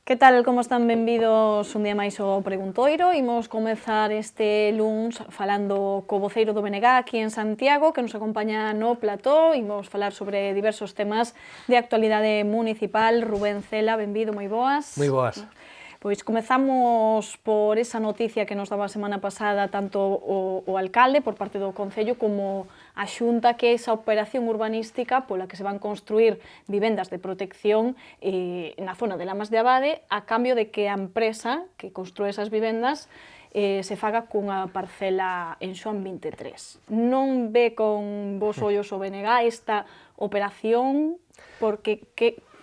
Que tal, como están? Benvidos un día máis ao Preguntoiro. Imos comezar este luns falando co voceiro do BNG aquí en Santiago, que nos acompaña no plató. Imos falar sobre diversos temas de actualidade municipal. Rubén Cela, benvido, moi boas. Moi boas. Pois comezamos por esa noticia que nos daba a semana pasada tanto o alcalde por parte do Concello como a Xunta, que é esa operación urbanística pola que se van construir vivendas de protección na zona de Lamas de Abade a cambio de que a empresa que construe esas vivendas se faga cunha parcela en Xoán 23. Non ve con vos ollos o BNG esta operación porque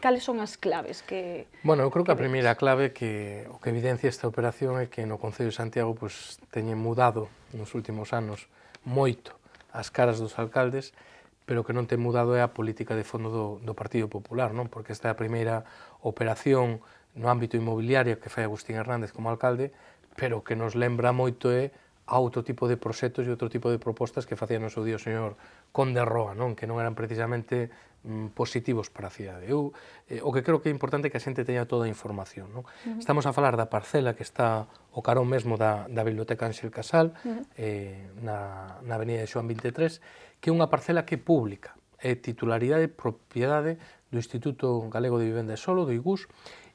cales son as claves que... Bueno, eu creo que a primeira clave que o que evidencia esta operación é que no Concello de Santiago teñen mudado nos últimos anos moito as caras dos alcaldes, pero que non ten mudado é a política de fondo do Partido Popular, non? Porque esta é a primeira operación no ámbito inmobiliario que fai Agustín Hernández como alcalde, pero que nos lembra moito é a outro tipo de proxectos e outro tipo de propostas que facía no seu día o señor Conde Roa, non? Que non eran precisamente positivos para a cidade. O que creo que é importante é que a xente teña toda a información, non? Estamos a falar da parcela que está o carón mesmo da Biblioteca Ánxel Casal, na avenida de Xoán 23, que é unha parcela que é pública, é titularidade e propiedade do Instituto Galego de Vivenda e Solo, do IGUS,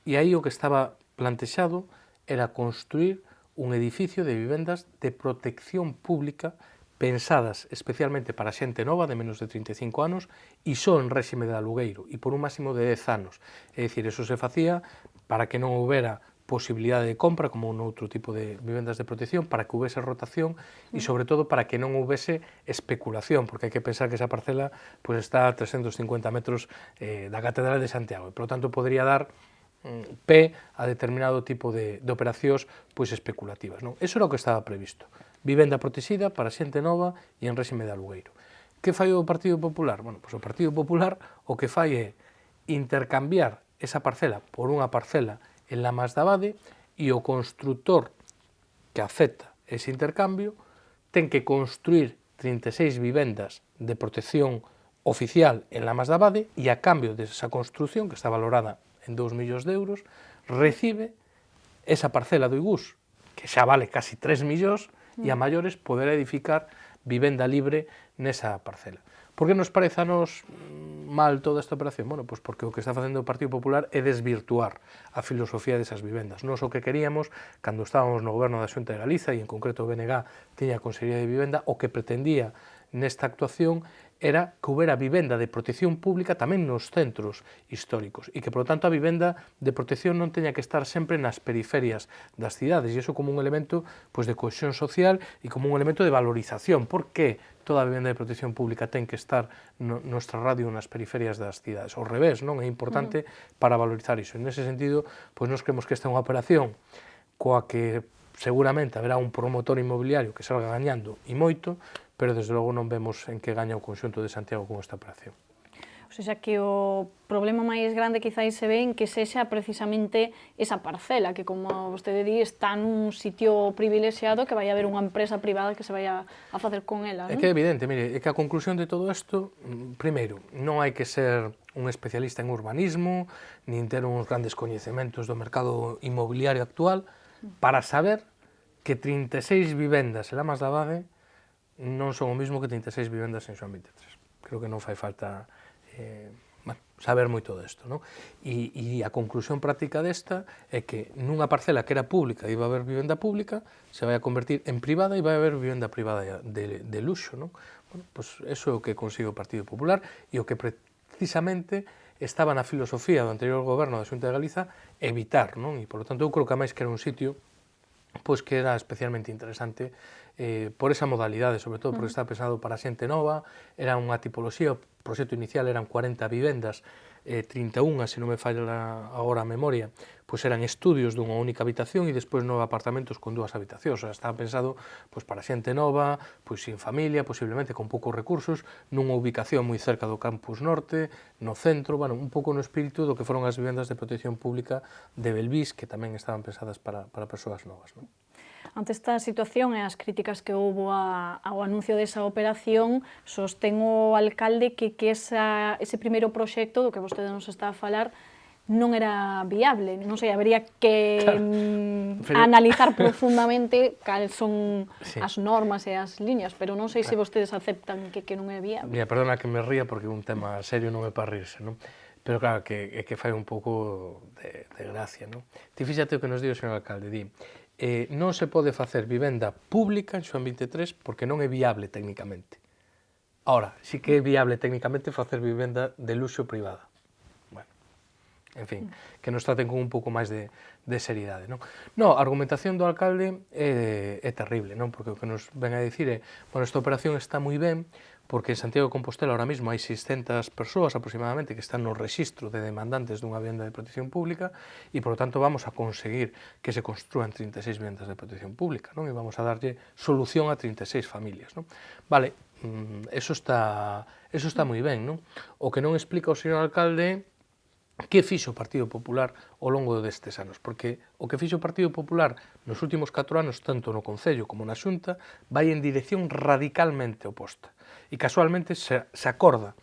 e aí o que estaba plantexado era construir un edificio de vivendas de protección pública pensadas especialmente para xente nova de menos de 35 anos e só en réxime de alugueiro e por un máximo de 10 anos. É dicir, eso se facía para que non houbera posibilidade de compra como noutro tipo de vivendas de protección, para que houbese rotación e sobre todo para que non houbese especulación, porque hai que pensar que esa parcela está a 350 metros da Catedral de Santiago e, por lo tanto, podría dar pé a determinado tipo de operacións especulativas. Eso era o que estaba previsto. Vivenda protexida para xente nova e en réxime de alugueiro. Que fai o Partido Popular? Bueno, o Partido Popular o que fai é intercambiar esa parcela por unha parcela en Lamas de Abade e o construtor que acepta ese intercambio ten que construir 36 vivendas de protección oficial en Lamas de Abade e a cambio desa construción, que está valorada en 2 millóns de euros, recibe esa parcela do IGUS, que xa vale casi 3 millóns, e a maiores poder edificar vivenda libre nesa parcela. Por que nos parece a nos mal toda esta operación? Bueno, pois porque o que está facendo o Partido Popular é desvirtuar a filosofía desas vivendas. Nos o que queríamos, cando estábamos no goberno da Xunta de Galiza, e en concreto o BNG tiña a Consellería de Vivenda, o que pretendía nesta actuación era que houbera vivenda de protección pública tamén nos centros históricos e que, por lo tanto, a vivenda de protección non teña que estar sempre nas periferias das cidades e iso como un elemento de cohesión social e como un elemento de valorización. Por que toda a vivenda de protección pública ten que estar no extrarradio nas periferias das cidades? Ao revés, non? É importante para valorizar iso. En ese sentido, nos creemos que esta é unha operación coa que seguramente haberá un promotor inmobiliario que salga gañando e moito, pero desde logo non vemos en que gaña o conxunto de Santiago con esta operación. O sea, que o problema máis grande quizáis se ve en que sexa precisamente esa parcela, que como vostede di, está nun sitio privilexiado, que vai haber unha empresa privada que se vai a facer con ela, non? É que é evidente, mire, é que a conclusión de todo isto, primeiro, non hai que ser un especialista en urbanismo, nin ter uns grandes coñecementos do mercado inmobiliario actual, para saber que 36 vivendas en Lamas de Abade non son o mesmo que 36 vivendas en Xoán 23. Creo que non fai falta saber moito desto, non? E a conclusión práctica desta é que nunha parcela que era pública iba a haber vivenda pública, se vai a convertir en privada e vai a haber vivenda privada de luxo, non? Bueno, pois eso é o que consigue o Partido Popular e o que precisamente estaba na filosofía do anterior goberno da Xunta de Galiza evitar, non? E, por lo tanto, eu creo que a máis que era un sitio que era especialmente interesante por esa modalidade, sobre todo porque está pensado para xente nova, era unha tipoloxía, o proxecto inicial eran 40 vivendas, 31, se non me falla agora a memoria, eran estudios dunha única habitación e despois 9 apartamentos con 2 habitacións, o sea, estaba pensado para xente nova, sin familia, posiblemente con poucos recursos, nunha ubicación moi cerca do campus norte, no centro, bueno, un pouco no espírito do que foron as vivendas de protección pública de Belvís, que tamén estaban pensadas para persoas novas, non? Ante esta situación e as críticas que houbo ao anuncio desa operación, sostén o alcalde que ese primeiro proxecto do que vostede nos está a falar non era viable. Non sei, habería que Pero- analizar profundamente cales son Sí. as normas e as liñas, pero non sei se vostedes aceptan que non é viable. Mira, perdona que me ría porque un tema serio non é para rirse, non? Pero claro, que fai un pouco de gracia, non? Ti fíxate o que nos di o señor alcalde, di non se pode facer vivenda pública en Xoán 23 porque non é viable técnicamente. Ahora, sí que é viable técnicamente facer vivenda de luxo privada. Bueno, en fin, que nos traten con un pouco máis de seriedade, non? No, a argumentación do alcalde é terrible, non? Porque o que nos ven a dicir é, bueno, esta operación está moi ben, porque en Santiago de Compostela ahora mismo hai 600 persoas aproximadamente que están no rexistro de demandantes dunha vivenda de protección pública e, por lo tanto, vamos a conseguir que se construan 36 vivendas de protección pública, non? E vamos a darlle solución a 36 familias, non? Vale, eso está moi ben, non? O que non explica o señor alcalde que fixo o Partido Popular ao longo destes anos, porque o que fixo o Partido Popular nos últimos 4 anos, tanto no Concello como na Xunta, vai en dirección radicalmente oposta. E casualmente se acorda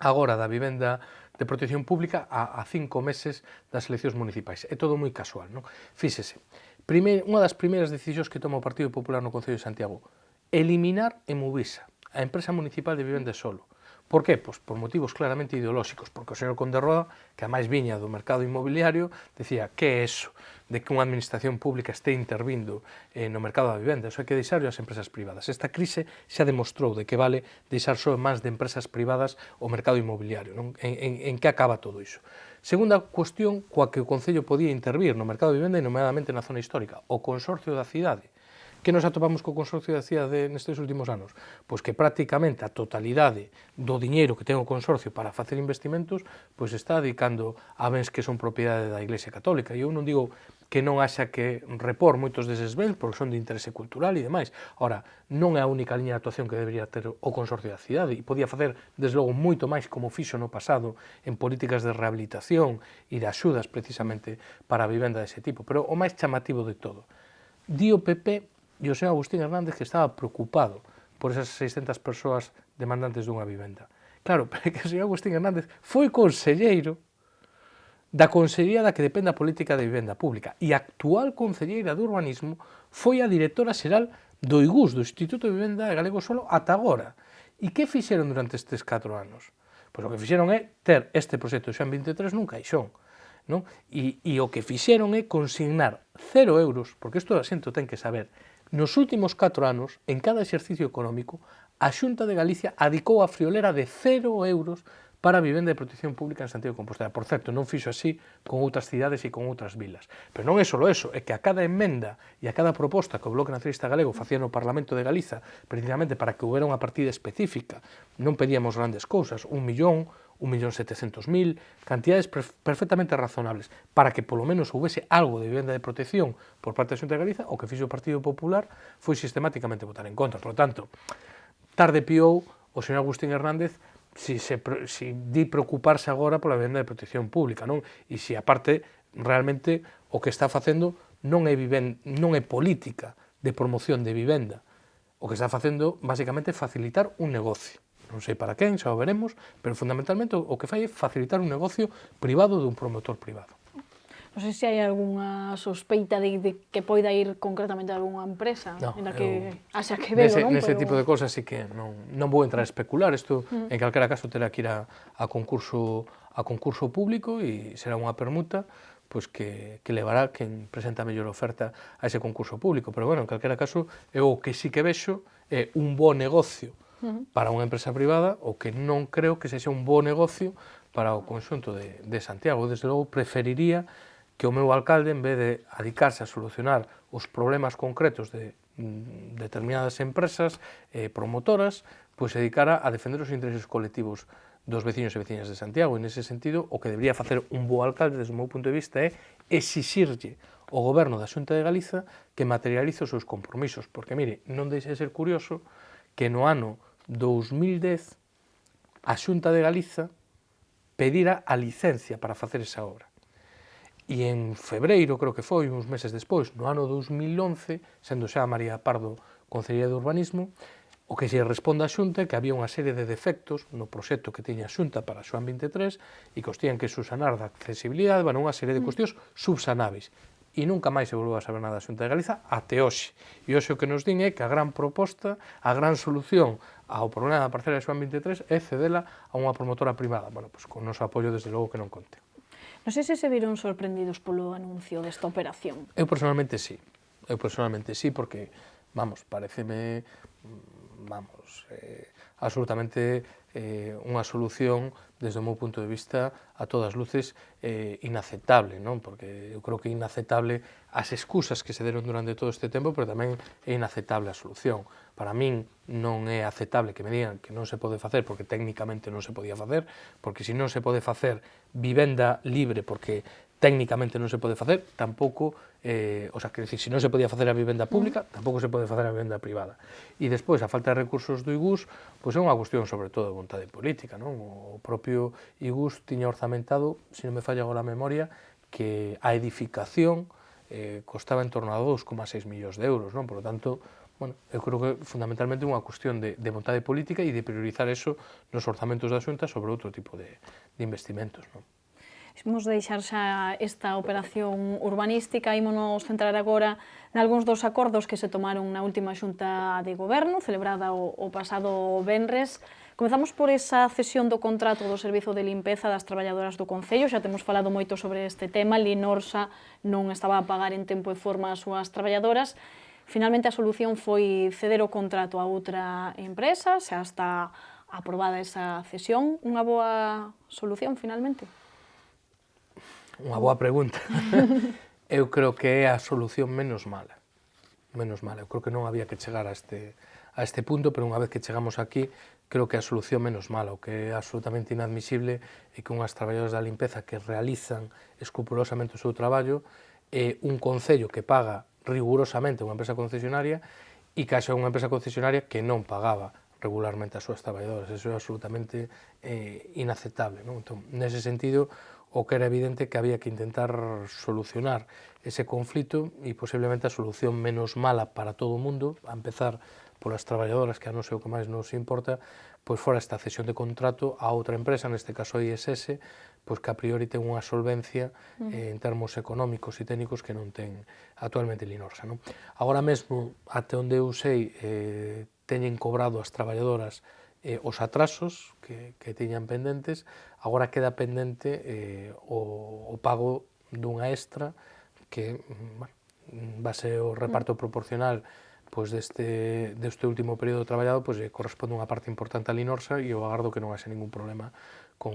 agora da vivenda de protección pública a 5 meses das eleccións municipais. É todo moi casual, non? Fíxese, unha das primeiras decisións que toma o Partido Popular no Concello de Santiago, eliminar Emuvisa, a empresa municipal de vivenda solo. Por que? Pois por motivos claramente ideolóxicos, porque o señor Conde Roa, que a máis viña do mercado inmobiliario, decía, que é eso de que unha administración pública este intervindo no mercado da vivenda? Eso hai que deixarlo ás empresas privadas. Esta crise xa demostrou de que vale deixar só en mans de empresas privadas o mercado inmobiliario, non? En que acaba todo iso? Segunda cuestión coa que o Concello podía intervir no mercado de vivenda e nomeadamente na zona histórica, o Consorcio da Cidade. Que nos atopamos co Consorcio da Cidade nestes últimos anos? Pois que prácticamente a totalidade do diñeiro que ten o Consorcio para facer investimentos pois está dedicando a bens que son propiedade da Iglesia Católica. E eu non digo que non haxa que repor moitos deses bens porque son de interese cultural e demais. Ora, non é a única liña de actuación que debería ter o Consorcio da Cidade e podía facer, desde logo, moito máis como fixo no pasado en políticas de rehabilitación e de axudas precisamente para a vivenda dese tipo. Pero o máis chamativo de todo, di o PP e o señor Agustín Hernández que estaba preocupado por esas 600 persoas demandantes dunha vivenda. Claro, pero que o señor Agustín Hernández foi conselleiro da Consellería da que depende a política de vivenda pública e a actual conselleira de urbanismo foi a directora xeral do IGUS, do Instituto de Vivenda de Galego Solo, ata agora. E que fixeron durante estes 4 anos? Pois o que fixeron é ter este proxecto Xoán 23 nun caixón. Non? E o que fixeron é consignar 0 euros, porque isto a xente ten que saber, nos últimos 4 anos, en cada exercicio económico, a Xunta de Galicia adicou a friolera de 0 euros para a vivenda de protección pública en Santiago de Compostela. Por certo, non fixo así con outras cidades e con outras vilas. Pero non é só eso, é que a cada emenda e a cada proposta que o Bloque Nacionalista Galego facía no Parlamento de Galiza, precisamente para que houbera unha partida específica, non pedíamos grandes cousas, 1.700.000, cantidades perfectamente razonables, para que polo menos houvese algo de vivenda de protección por parte da Xunta de Galiza, o que fixo o Partido Popular foi sistemáticamente votar en contra. Por lo tanto, tarde piou o señor Agustín Hernández si di preocuparse agora pola vivenda de protección pública, non? E si aparte realmente o que está facendo non é política de promoción de vivenda, o que está facendo basicamente é facilitar un negocio. Non sei para quen, xa o veremos, pero fundamentalmente o que fai é facilitar un negocio privado dun promotor privado. Non sei se hai algunha sospeita de que poida ir concretamente a algunha empresa en la que haxa que velo, non? Nese tipo de cosas sí que non vou entrar a especular, isto en calquera caso terá que ir a concurso público e será unha permuta pois que levará quen presenta a mellor oferta a ese concurso público, pero bueno, en calquera caso eu o que sí que vexo é un bo negocio para unha empresa privada, o que non creo que sexa un bo negocio para o conxunto de Santiago. Desde logo, preferiría que o meu alcalde, en vez de adicarse a solucionar os problemas concretos de determinadas empresas promotoras, pois se dedicara a defender os intereses colectivos dos veciños e veciñas de Santiago. E nese sentido, o que debería facer un bo alcalde, desde o meu punto de vista, é exixirlle ao goberno da Xunta de Galiza que materialice os seus compromisos. Porque, mire, non deixe de ser curioso que no ano 2010 a Xunta de Galiza pedira a licencia para facer esa obra. E en febreiro, creo que foi, uns meses despois, no ano 2011, sendo xa María Pardo Concelleira de Urbanismo, O que se responde á Xunta é que había unha serie de defectos no proxecto que tiña a Xunta para Xoán 23 e que os tiñan que subsanar da accesibilidade, bueno, unha serie de cuestións subsanáveis. E nunca máis se volveu a saber nada da Xunta de Galiza até hoxe. E hoxe o que nos din é que a gran proposta, a gran solución ao problema da parcela de Xoán 23 é cedela a unha promotora privada. Bueno, pois con o noso apoio, desde logo, que non conte. Non sei se se viron sorprendidos polo anuncio desta operación. Eu personalmente sí, porque, vamos, pareceme, absolutamente unha solución, desde o meu punto de vista, a todas luces, inaceptable, non? Porque eu creo que é inaceptable as excusas que se deron durante todo este tempo, pero tamén é inaceptable a solución. Para min non é aceptable que me digan que non se pode facer porque técnicamente non se podía facer, porque se non se pode facer vivenda libre porque técnicamente non se pode facer, tampouco, o sea, que decir, se non se podía facer a vivenda pública, tampouco se pode facer a vivenda privada. E despois, a falta de recursos do IGUS, pois é unha cuestión sobre todo de vontade política, non? O propio IGUS tiña orzamentado, se non me falla agora a memoria, que a edificación costaba en torno a 2,6 millóns de euros, non? Por lo tanto, bueno, eu creo que fundamentalmente é unha cuestión de vontade política e de priorizar eso nos orzamentos da Xunta sobre outro tipo de investimentos, non? Imos deixar xa esta operación urbanística, ímonos centrar agora nalgúns dos acordos que se tomaron na última xunta de goberno, celebrada o pasado venres. Comezamos por esa cesión do contrato do servizo de limpeza das traballadoras do Concello, xa temos falado moito sobre este tema, Linorsa non estaba a pagar en tempo e forma as súas traballadoras. Finalmente a solución foi ceder o contrato a outra empresa, xa está aprobada esa cesión, unha boa solución finalmente? Unha boa pregunta. Eu creo que é a solución menos mala. Menos mala. Eu creo que non había que chegar a este punto, pero unha vez que chegamos aquí, creo que é a solución menos mala. O que é absolutamente inadmisible é que unhas traballadoras da limpeza que realizan escrupulosamente o seu traballo é un concello que paga rigurosamente unha empresa concesionaria e que haxa unha empresa concesionaria que non pagaba regularmente as súas traballadoras. Eso é absolutamente inaceptable, non? Entón, nese sentido, o que era evidente que había que intentar solucionar ese conflito e posiblemente a solución menos mala para todo o mundo, a empezar polas traballadoras, que a non sei o que máis nos importa, pois fora esta cesión de contrato a outra empresa, neste caso a ISS, pois que a priori ten unha solvencia en termos económicos e técnicos que non ten actualmente Linorsa, non? Agora mesmo, até onde eu sei, teñen cobrado as traballadoras os atrasos que tiñan pendentes, agora queda pendente o pago dunha extra que, bueno, base o reparto proporcional pois deste último período traballado, pois corresponde unha parte importante a Linorsa e eu agardo que non haxe ningún problema con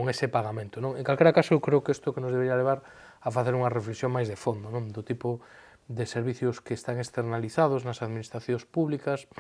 ese pagamento, non? En calquera caso, eu creo que isto que nos debería levar a facer unha reflexión máis de fondo, non? Do tipo de servicios que están externalizados nas administracións públicas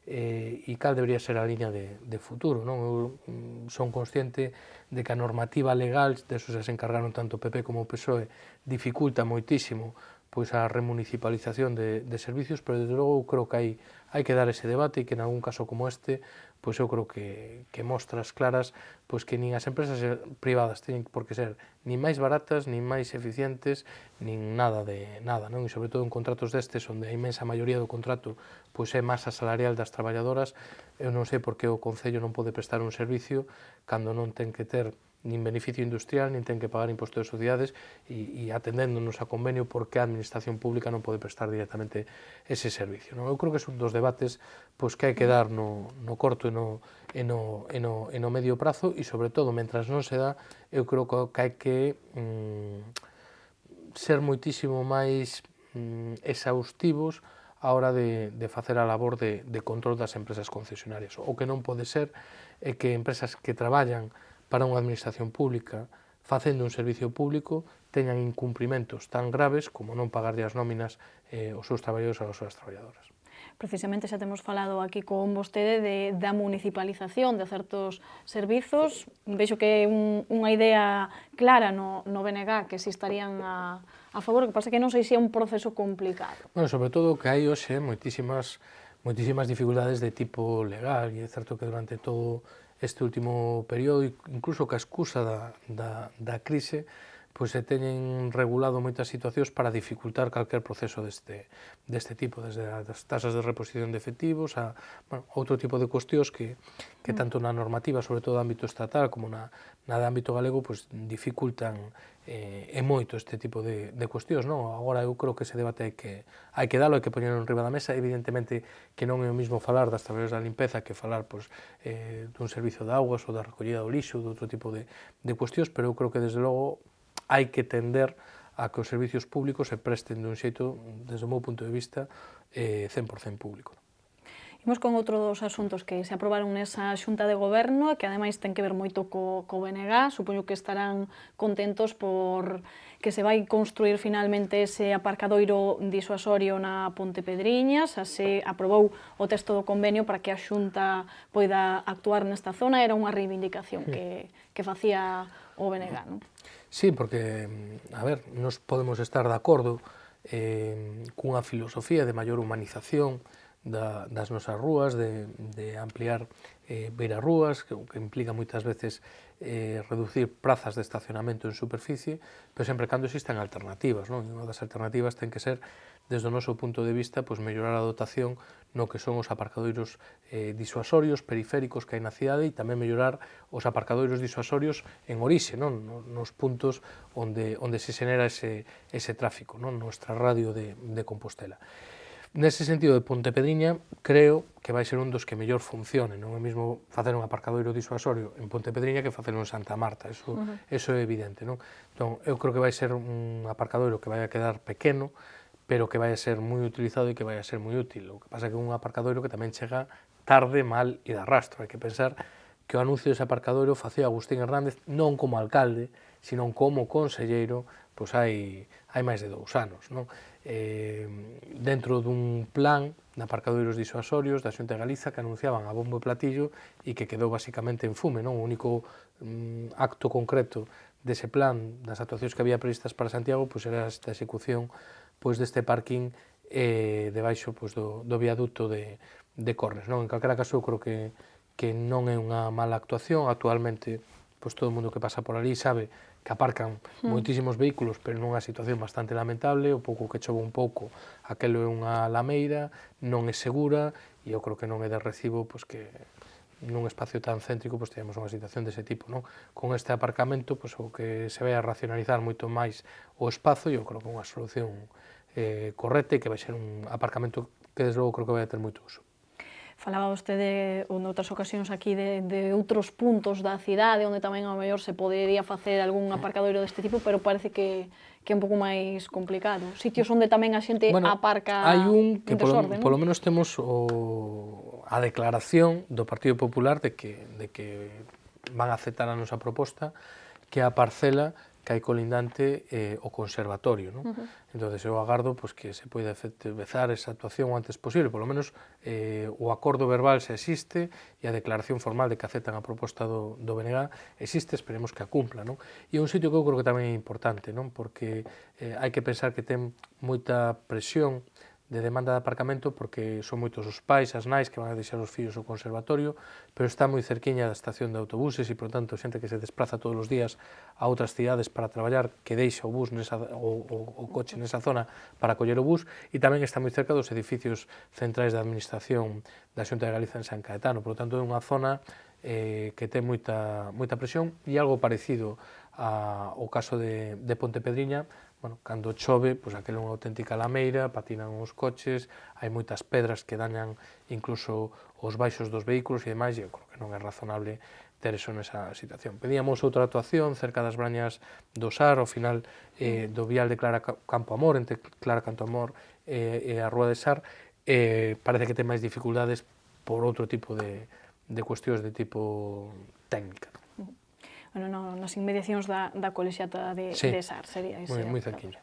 e cal debería ser a liña de futuro, non? Eu son consciente de que a normativa legal, de eso se encargaron tanto o PP como o PSOE, dificulta moitísimo pois a remunicipalización de servicios, pero desde logo eu creo que hai que dar ese debate e que en algún caso como este, pois eu creo que mostras claras pois que nin as empresas privadas teñen por que ser nin máis baratas, nin máis eficientes, nin nada de nada, non? E sobre todo en contratos destes, onde a inmensa maioría do contrato pois é masa salarial das traballadoras, eu non sei por que o Concello non pode prestar un servicio cando non ten que ter nin beneficio industrial, nin ten que pagar imposto de sociedades e atendéndonos a convenio porque a administración pública non pode prestar directamente ese servicio, non? Eu creo que é un dos debates pois que hai que dar no corto e no medio prazo e, sobre todo, mentras non se dá, eu creo que hai que ser moitísimo máis exhaustivos a hora de facer a labor de control das empresas concesionarias. O que non pode ser é que empresas que traballan para unha administración pública facendo un servicio público teñan incumprimentos tan graves como non pagarlle as nóminas aos seus traballadores e ás súas traballadoras. Precisamente xa temos falado aquí con vostede da municipalización de certos servizos. Vexo que é unha idea clara no BNG que si estarían a favor, que pasa que non sei se é un proceso complicado. Bueno, sobre todo que hai hoxe moitísimas dificultades de tipo legal, e é certo que durante todo este último período, incluso que a excusa da crise, pois se teñen regulado moitas situacións para dificultar calquer proceso deste tipo, desde as tasas de reposición de efectivos a outro tipo de cuestións que tanto na normativa, sobre todo no ámbito estatal, como na de ámbito galego, pois dificultan e moito este tipo de cuestións, non? Agora eu creo que ese debate hai que dalo, hai que poñerlo enriba da mesa, evidentemente que non é o mismo falar das tabelas da limpeza que falar pois, dun servizo de augas ou da recollida do lixo, de outro tipo de cuestións, pero eu creo que desde logo hai que tender a que os servicios públicos se presten dun xeito, desde o meu punto de vista, 100% público. Imos con outro dos asuntos que se aprobaron nesa Xunta de Goberno e que ademais ten que ver moito co BNG. Supoño que estarán contentos por que se vai construir finalmente ese aparcadoiro disuasorio na Ponte Pedriñas. Se aprobou o texto do convenio para que a Xunta poida actuar nesta zona. Era unha reivindicación que facía o BNG, non? Sí, porque, a ver, nos podemos estar de acordo cunha filosofía de maior humanización das nosas rúas, de ampliar beirarrúas, que implica moitas veces reducir prazas de estacionamento en superficie, pero sempre cando existan alternativas, non? E unha das alternativas ten que ser, desde o noso punto de vista, pois mellorar a dotación no que son os aparcadoiros disuasorios, periféricos que hai na cidade e tamén mellorar os aparcadoiros disuasorios en orixe, non? Nos puntos onde se xenera ese tráfico, non? No extrarradio de Compostela. Nese sentido de Ponte Pedriña, creo que vai ser un dos que mellor funcione. Non é mesmo facer un aparcadoiro disuasorio en Ponte Pedriña que facelo en Santa Marta, eso é evidente, non? Entón, eu creo que vai ser un aparcadoiro que vai a quedar pequeno, pero que vai a ser moi utilizado e que vai a ser moi útil. O que pasa é que é un aparcadoiro que tamén chega tarde, mal e de arrastro. Hai que pensar que o anuncio dese aparcadoiro facía Agustín Hernández non como alcalde, sino como conselleiro, pois hai máis de 2 anos, non? Dentro dun plan de aparcadoiros disuasorios da Xunta de Galiza que anunciaban a bombo e platillo e que quedou basicamente en fume, non? O único acto concreto dese plan, das actuacións que había previstas para Santiago, pois era esta execución pois deste parking debaixo pois do viaducto de Cornes, non? En calquera caso, eu creo que non é unha mala actuación. Actualmente, pois todo o mundo que pasa por ali sabe que aparcan moitísimos vehículos, pero nunha situación bastante lamentable. O pouco que chove un pouco, aquelo é unha lameira, non é segura, e eu creo que non é de recibo pois que nun espacio tan céntrico pois teñamos unha situación dese tipo, non? Con este aparcamento, pois o que se vai a racionalizar moito máis o espazo, e eu creo que é unha solución correcta e que vai ser un aparcamento que desde logo creo que vai a ter moito uso. Falaba vostede noutras ocasións aquí de outros puntos da cidade onde tamén ao mellor se podería facer algún aparcadoiro deste tipo, pero parece que é un pouco máis complicado. Sitios onde tamén a xente aparca hai un que desorde, non? polo menos temos a declaración do Partido Popular de que van a aceptar a nosa proposta, que é a parcela que hai colindante o conservatorio, non? Entón, eu agardo pois, que se poida efectivizar esa actuación o antes posible, polo menos o acordo verbal se existe e a declaración formal de que aceptan a proposta do BNG existe, esperemos que a cumpla, non? E é un sitio que eu creo que tamén é importante, non? Porque hai que pensar que ten moita presión de demanda de aparcamento porque son moitos os pais, as nais que van a deixar os fillos ao conservatorio, pero está moi cerquiña da estación de autobuses e, por tanto, xente que se desplaza todos os días a outras cidades para traballar, que deixa o bus o coche nesa zona para coller o bus, e tamén está moi cerca dos edificios centrais da administración da Xunta de Galiza en San Caetano. Por tanto, é unha zona que ten moita presión, e algo parecido ao caso de Ponte Pedriña. Bueno, cando chove, pois aquela é unha auténtica lameira, patinan os coches, hai moitas pedras que dañan incluso os baixos dos vehículos e demais, e eu creo que non é razonable ter eso nesa situación. Pedíamos outra actuación cerca das Brañas do Sar, ao final do vial de Clara Campoamor, entre Clara Campoamor e a Rúa de Sar, parece que ten máis dificultades por outro tipo de cuestións de tipo técnica. Bueno, nas inmediacións da colexiata de Sar, sería ese. Moi cerquiña.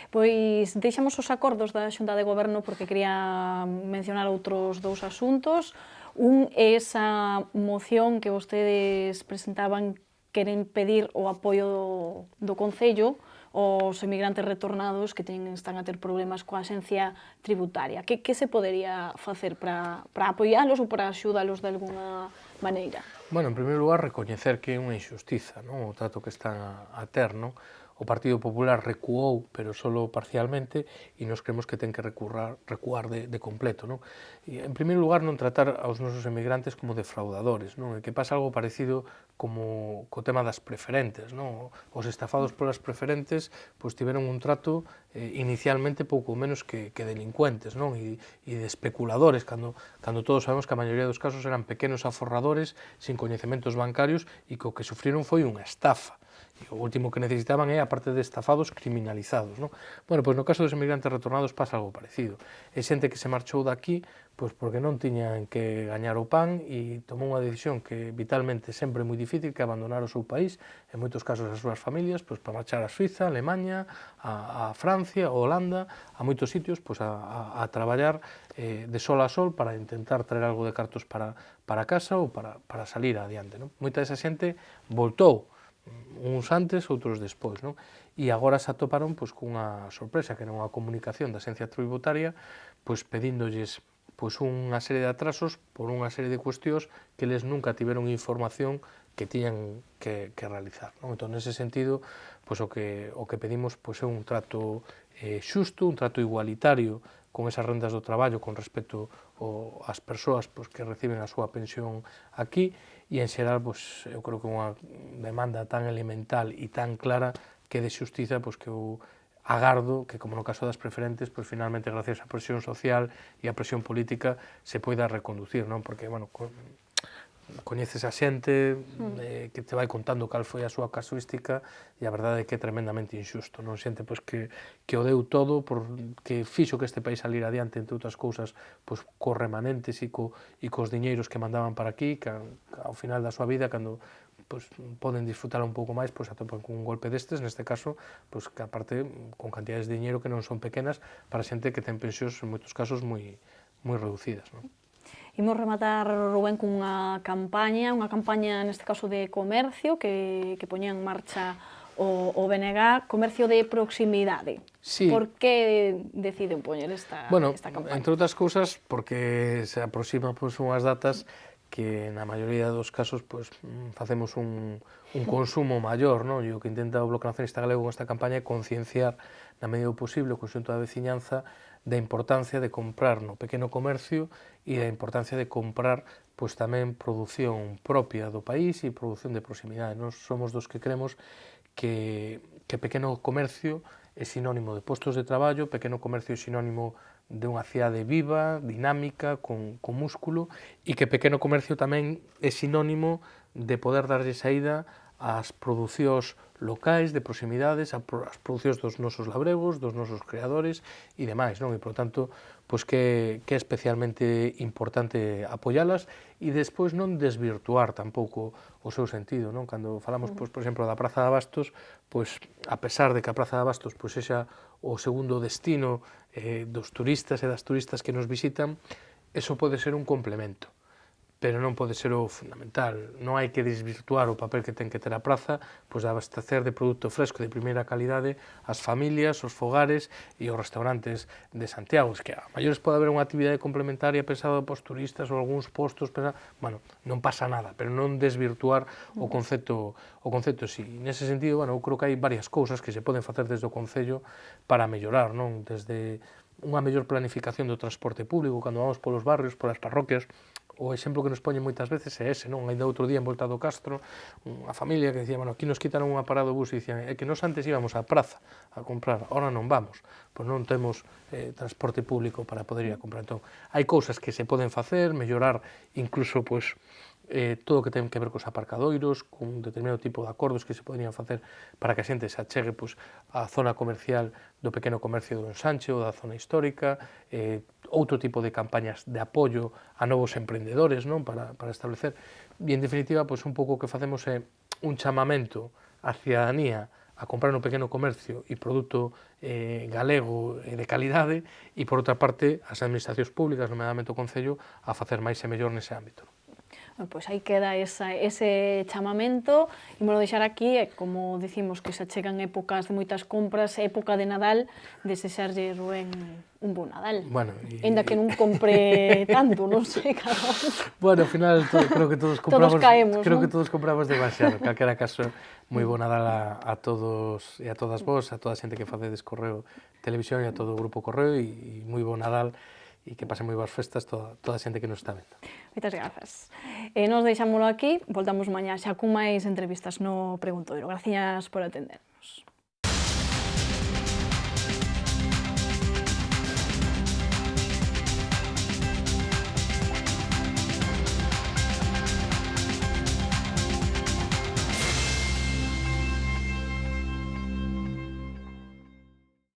Pois deixamos os acordos da Xunta de Goberno porque quería mencionar outros 2 asuntos. Un é esa moción que vostedes presentaban, queren pedir o apoio do Concello aos emigrantes retornados que están a ter problemas coa axencia tributaria. Que se podería facer para apoialos ou para axudalos de alguna maneira? Bueno, en primeiro lugar, recoñecer que é unha injustiza, non? O trato que están a ter, non? o Partido Popular recuou, pero solo parcialmente, e nos creemos que ten que recuar de completo, non? E, en primeiro lugar, non tratar aos nosos emigrantes como defraudadores, non? E que pasa algo parecido como co tema das preferentes, non? Os estafados polas preferentes pois tiveron un trato inicialmente pouco menos que delincuentes, non? E de especuladores, cando todos sabemos que a maioría dos casos eran pequenos aforradores sin coñecementos bancarios e que o que sufriron foi unha estafa. E o último que necesitaban é a parte de estafados criminalizados, non? Bueno, pois no caso dos emigrantes retornados pasa algo parecido. É xente que se marchou daqui pois porque non tiñan que gañar o pan e tomou unha decisión que vitalmente sempre é moi difícil, que abandonar o seu país, en moitos casos as súas familias, pois para marchar a Suiza, a Alemanha, a Francia, a Holanda, a moitos sitios, pois a traballar de sol a sol para intentar traer algo de cartos para casa ou para salir adiante, non? Moita desa xente voltou, uns antes, outros despois, non? E agora se atoparon pois cunha sorpresa, que era unha comunicación da Axencia Tributaria pois pedíndolles pois unha serie de atrasos por unha serie de cuestións que eles nunca tiveron información que tiñan que realizar, non? Entón, nese sentido, pois o que pedimos pois é un trato xusto, un trato igualitario con esas rendas do traballo con respecto ás persoas pois, que reciben a súa pensión aquí, e en xeral pois, eu creo que unha demanda tan elemental e tan clara que de xustiza pois, que eu agardo que, como no caso das preferentes, pois finalmente gracias á presión social e á presión política se poida reconducir, non? Porque, bueno, coñeces a xente que te vai contando cal foi a súa casuística e a verdade é que é tremendamente injusto, non? Xente pois, que o deu todo, que fixo que este país salir adiante, entre outras cousas, pois, cos remanentes e cos diñeiros que mandaban para aquí, que ao final da súa vida, cando pois, poden disfrutar un pouco máis, pois atopan con un golpe destes, neste caso, pois, que aparte con cantidades de diñeiro que non son pequenas para xente que ten pensións en moitos casos moi reducidas, non? Imos rematar, Rubén, cunha campaña neste caso de comercio que poñía en marcha o BNG, comercio de proximidade. Sí. Por que deciden poñer esta campaña? Entre outras cousas, porque se aproxima pois, unhas datas que na maioría dos casos pois, facemos un consumo maior, non? E o que intenta o Bloque Nacionalista Galego con esta campaña é concienciar na medida do posible o conxunto da veciñanza da importancia de comprar no pequeno comercio e da importancia de comprar pois tamén produción propia do país e produción de proximidade. Nós somos dos que creemos que pequeno comercio é sinónimo de postos de traballo, pequeno comercio é sinónimo de unha cidade viva, dinámica, con músculo, e que pequeno comercio tamén é sinónimo de poder darlle saída ás producións locais, de proximidades, as producións dos nosos labregos, dos nosos creadores e demais, non? E, por tanto, pois que é especialmente importante apoialas e despois non desvirtuar tampouco o seu sentido, non? Cando falamos, pois, por exemplo, da Praza de Abastos, pois, a pesar de que a Praza de Abastos pois, sexa o segundo destino dos turistas e das turistas que nos visitan, eso pode ser un complemento, pero non pode ser o fundamental. Non hai que desvirtuar o papel que ten que ter a praza, pois de abastecer de produto fresco de primeira calidade as familias, os fogares e os restaurantes de Santiago. Es que a maiores pode haber unha actividade complementaria pensada para os turistas ou algúns postos, bueno, non pasa nada, pero non desvirtuar o concepto sí. Nese sentido, bueno, eu creo que hai varias cousas que se poden facer desde o Concello para mellorar, non? Desde unha mellor planificación do transporte público, cando vamos polos barrios, polas parroquias. O exemplo que nos poñen moitas veces é ese, non? Ainda outro día en Volta do Castro, unha familia que dicía, bueno, aquí nos quitaron unha parada do bus e dicían, é que nos antes íbamos á praza a comprar, ahora non vamos, pois non temos transporte público para poder ir a comprar. Entón, hai cousas que se poden facer, mellorar incluso, pois, todo o que ten que ver cos aparcadoiros, con determinado tipo de acordos que se poderían facer para que a xente se achegue pois, á zona comercial do pequeno comercio do Ensanche ou da zona histórica, outro tipo de campañas de apoio a novos emprendedores, non? Para establecer. E, en definitiva, pois, un pouco o que facemos é un chamamento á cidadanía a comprar no pequeno comercio e produto galego de calidade e, por outra parte, as administracións públicas, nomeadamente o Concello, a facer máis e mellor nese ámbito. Pois aí queda ese chamamento, e me lo deixar aquí, e como dicimos que se chegan épocas de moitas compras, época de Nadal, desexarlle, Rubén, un bo Nadal. Bueno, Ainda que non compre tanto, non sei, cada un. Bueno, ao final creo que todos compramos, caemos, creo non? que todos compramos demasiado. Calquera caso, moi bo Nadal a todos e a todas vos, a toda a xente que facedes Correo Televisión e a todo o grupo Correo, e moi bo Nadal, e que pasen moi boas festas toda a xente que nos está vendo. Moitas grazas. Nos deixámoslo aquí, voltamos mañá xa con máis entrevistas no Preguntoiro. Gracias por atendernos.